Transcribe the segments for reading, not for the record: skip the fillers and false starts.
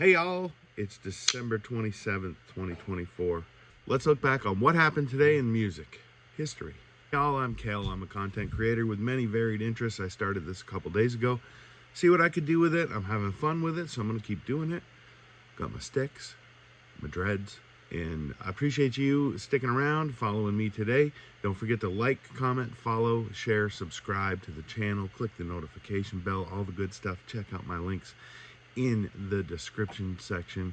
Hey y'all, it's December 27th, 2024. Let's look back on what happened today in music history. Hey y'all, I'm Kale. I'm a content creator with many varied interests. I started this a couple days ago. See what I could do with it. I'm having fun with it, so I'm going to keep doing it. Got my sticks, my dreads, and I appreciate you sticking around, following me today. Don't forget to like, comment, follow, share, subscribe to the channel, click the notification bell, all the good stuff. Check out my links in the description section,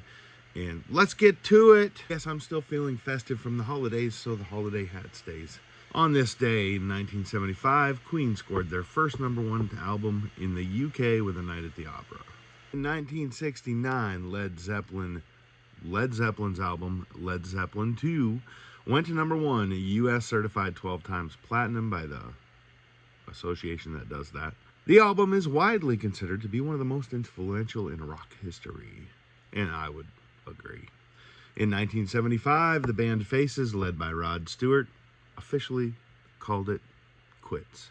and let's get to it. Yes, I'm still feeling festive from the holidays, so the holiday hat stays. On this day in 1975, Queen scored their first #1 album in the UK with A Night at the Opera. In 1969, Led Zeppelin's album Led Zeppelin 2 went to #1, US certified 12 times platinum by the association that does that. The album is widely considered to be one of the most influential in rock history, and I would agree. In 1975, the band Faces, led by Rod Stewart, officially called it quits.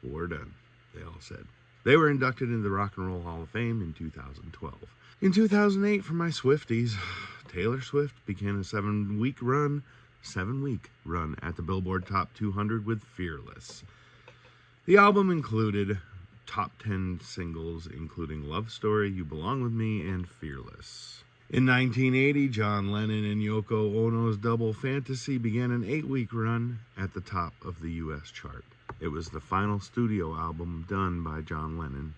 We're done, they all said. They were inducted into the Rock and Roll Hall of Fame in 2012. In 2008, for my Swifties, Taylor Swift began a 7-week run at the Billboard Top 200 with Fearless. The album included top 10 singles, including Love Story, You Belong With Me, and Fearless. In 1980, John Lennon and Yoko Ono's Double Fantasy began an 8-week run at the top of the US chart. It was the final studio album done by John Lennon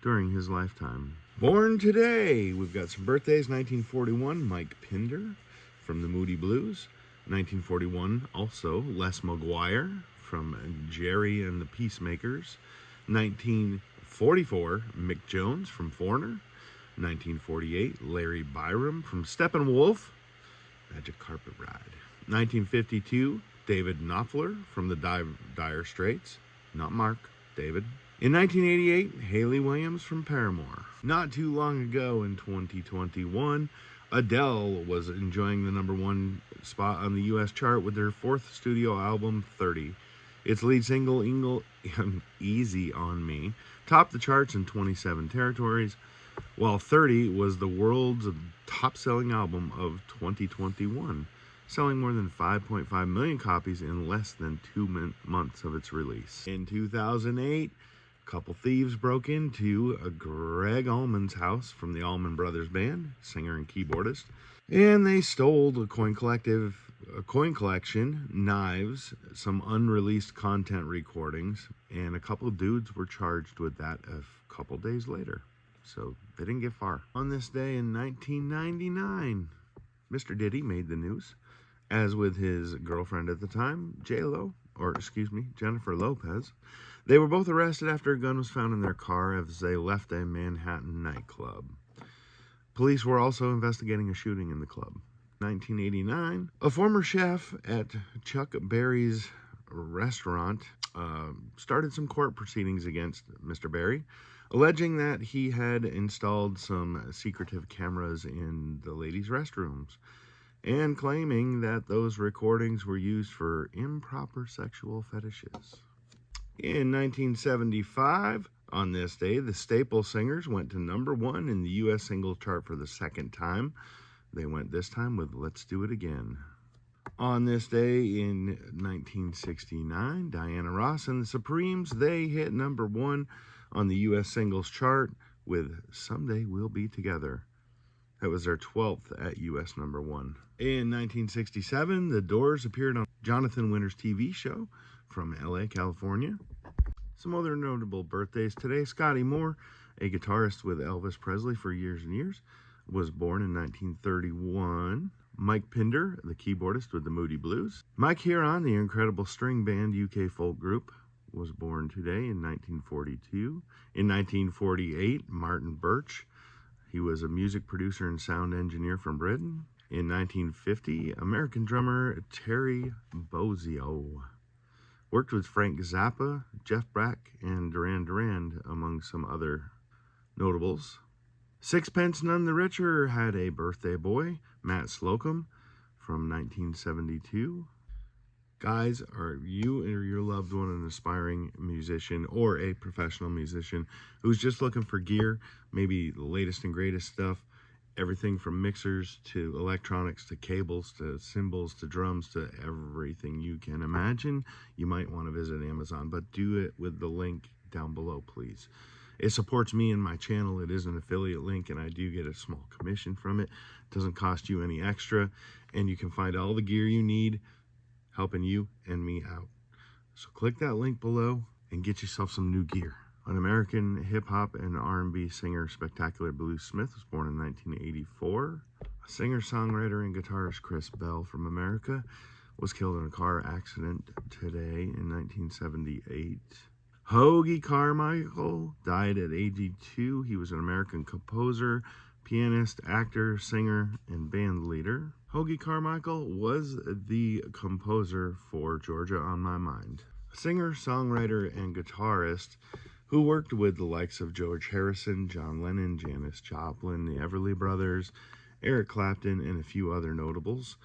during his lifetime. Born today, we've got some birthdays. 1941, Mike Pinder from the Moody Blues. 1941, also Les McGuire from Jerry and the Peacemakers. 1944, Mick Jones from Foreigner. 1948, Larry Byram from Steppenwolf, Magic Carpet Ride. 1952, David Knopfler from the Dire Straits, not Mark, David. In 1988, Hayley Williams from Paramore. Not too long ago in 2021, Adele was enjoying the #1 spot on the US chart with her 4th studio album, 30. Its lead single, Easy on Me, topped the charts in 27 territories, while 30 was the world's top-selling album of 2021, selling more than 5.5 million copies in less than 2 months of its release. In 2008, a couple thieves broke into Greg Allman's house from the Allman Brothers Band, singer and keyboardist, and they stole a coin collection, knives, some unreleased content recordings, and a couple dudes were charged with that a couple days later. So they didn't get far. On this day in 1999, Mr. Diddy made the news, as with his girlfriend at the time, Jennifer Lopez. They were both arrested after a gun was found in their car as they left a Manhattan nightclub. Police were also investigating a shooting in the club. 1989, a former chef at Chuck Berry's restaurant started some court proceedings against Mr. Berry, alleging that he had installed some secretive cameras in the ladies' restrooms and claiming that those recordings were used for improper sexual fetishes. In 1975, on this day, the Staple Singers went to #1 in the US singles chart for the 2nd time. They went this time with Let's Do It Again. On this day in 1969, Diana Ross and the Supremes, they hit #1 on the US singles chart with Someday We'll Be Together. That was their 12th at US #1. In 1967, the Doors appeared on Jonathan Winter's TV show from LA, California. Some other notable birthdays today. Scotty Moore, a guitarist with Elvis Presley for years and years, was born in 1931. Mike Pinder, the keyboardist with the Moody Blues. Mike Huron, the incredible string band UK folk group, was born today in 1942. In 1948, Martin Birch, he was a music producer and sound engineer from Britain. In 1950, American drummer Terry Bozzio worked with Frank Zappa, Jeff Beck, and Duran Duran, among some other notables. Sixpence None the Richer had a birthday boy, Matt Slocum, from 1972. Guys, are you or your loved one an aspiring musician or a professional musician who's just looking for gear, maybe the latest and greatest stuff, everything from mixers to electronics to cables to cymbals to drums to everything you can imagine. You might want to visit Amazon, but do it with the link down below, please. It supports me and my channel. It is an affiliate link, and I do get a small commission from it. It doesn't cost you any extra, and you can find all the gear you need, helping you and me out. So click that link below and get yourself some new gear. An American hip-hop and R&B singer, Spectacular Blue Smith, was born in 1984. A singer, songwriter, and guitarist, Chris Bell from America, was killed in a car accident today in 1978. Hoagy Carmichael died at age 82. He was an American composer, pianist, actor, singer, and band leader. Hoagy Carmichael was the composer for Georgia on My Mind. A singer, songwriter, and guitarist who worked with the likes of George Harrison, John Lennon, Janis Joplin, the Everly Brothers, Eric Clapton, and a few other notables.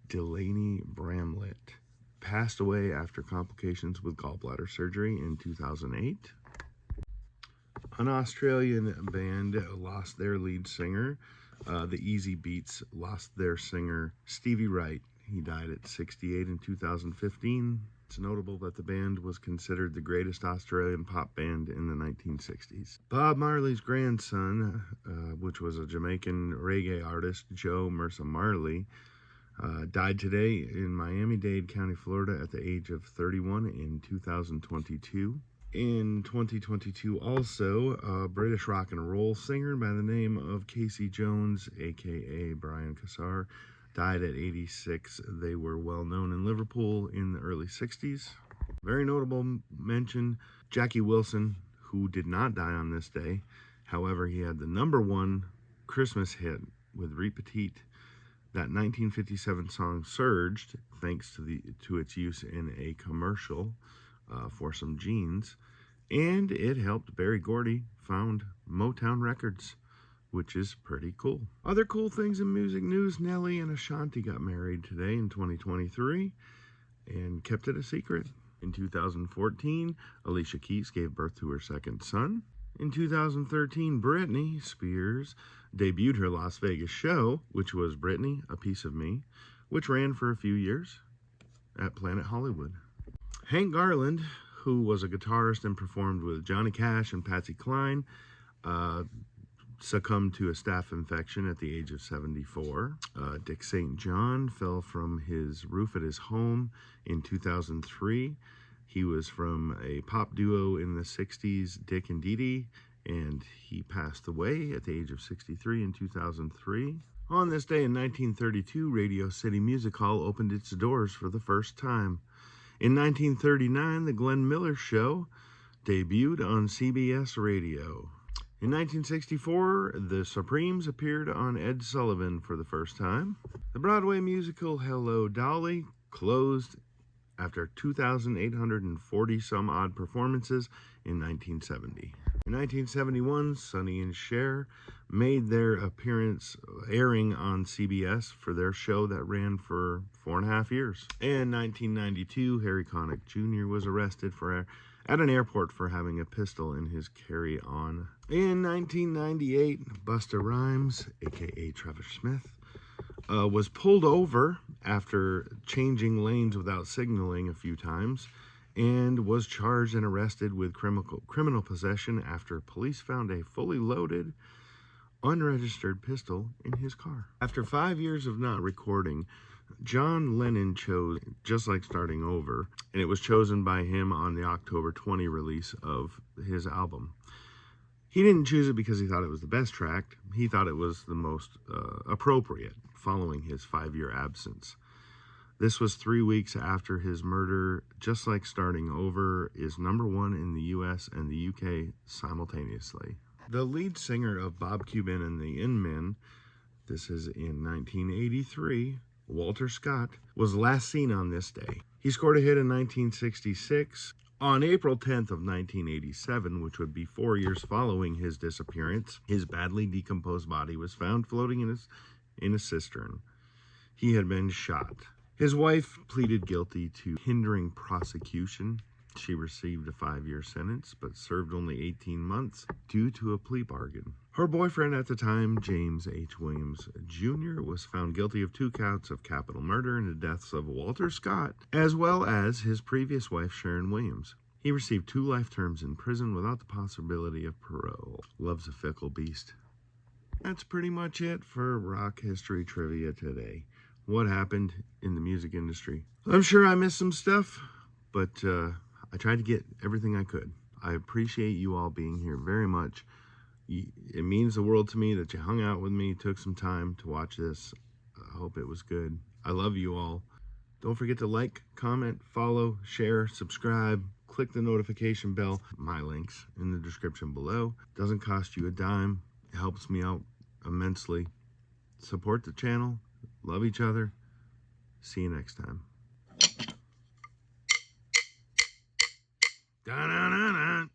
Delaney Bramlett passed away after complications with gallbladder surgery in 2008. An Australian band lost their lead singer. The Easy Beats lost their singer, Stevie Wright. He died at 68 in 2015. It's notable that the band was considered the greatest Australian pop band in the 1960s. Bob Marley's grandson, which was a Jamaican reggae artist, Joe Mersa Marley, died today in Miami-Dade County, Florida at the age of 31 in 2022. In 2022 also, a British rock and roll singer by the name of Casey Jones, aka Brian Cassar, died at 86. They were well known in Liverpool in the early 60s. Very notable mention, Jackie Wilson, who did not die on this day. However, he had the #1 Christmas hit with Repeat. That 1957 song surged thanks to its use in a commercial for some jeans, and it helped Berry Gordy found Motown Records, which is pretty cool. Other cool things in music news, Nelly and Ashanti got married today in 2023 and kept it a secret. In 2014, Alicia Keys gave birth to her second son. In 2013, Britney Spears debuted her Las Vegas show, which was Britney, A Piece of Me, which ran for a few years at Planet Hollywood. Hank Garland, who was a guitarist and performed with Johnny Cash and Patsy Cline, succumbed to a staph infection at the age of 74. Dick St. John fell from his roof at his home in 2003. He was from a pop duo in the 60s, Dick and Dee Dee, and he passed away at the age of 63 in 2003. On this day in 1932, Radio City Music Hall opened its doors for the first time. In 1939, The Glenn Miller Show debuted on CBS Radio. In 1964, the Supremes appeared on Ed Sullivan for the first time. The Broadway musical Hello, Dolly closed after 2,840 some odd performances in 1970. In 1971, Sonny and Cher made their appearance airing on CBS for their show that ran for 4.5 years. In 1992, Harry Connick Jr. was arrested at an airport for having a pistol in his carry-on. In 1998, Busta Rhymes, aka Trevor Smith, was pulled over after changing lanes without signaling a few times and was charged and arrested with criminal possession after police found a fully loaded, unregistered pistol in his car. After 5 years of not recording, John Lennon chose Just Like Starting Over, and it was chosen by him on the October 20 release of his album. He didn't choose it because he thought it was the best track. He thought it was the most appropriate following his 5-year absence. This was 3 weeks after his murder. Just Like Starting Over is #1 in the US and the UK simultaneously. The lead singer of Bob Cuban and the In-Men, this is in 1983, Walter Scott, was last seen on this day. He scored a hit in 1966. On April 10th of 1987, which would be 4 years following his disappearance, his badly decomposed body was found floating in a cistern. He had been shot. His wife pleaded guilty to hindering prosecution. She received a 5-year sentence, but served only 18 months due to a plea bargain. Her boyfriend at the time, James H. Williams Jr., was found guilty of 2 counts of capital murder in the deaths of Walter Scott, as well as his previous wife, Sharon Williams. He received 2 life terms in prison without the possibility of parole. Love's a fickle beast. That's pretty much it for rock history trivia today. What happened in the music industry? I'm sure I missed some stuff, but I tried to get everything I could. I appreciate you all being here very much. It means the world to me that you hung out with me, took some time to watch this. I hope it was good. I love you all. Don't forget to like, comment, follow, share, subscribe, click the notification bell. My links in the description below. Doesn't cost you a dime. It helps me out immensely. Support the channel. Love each other. See you next time. Da-na-na-na.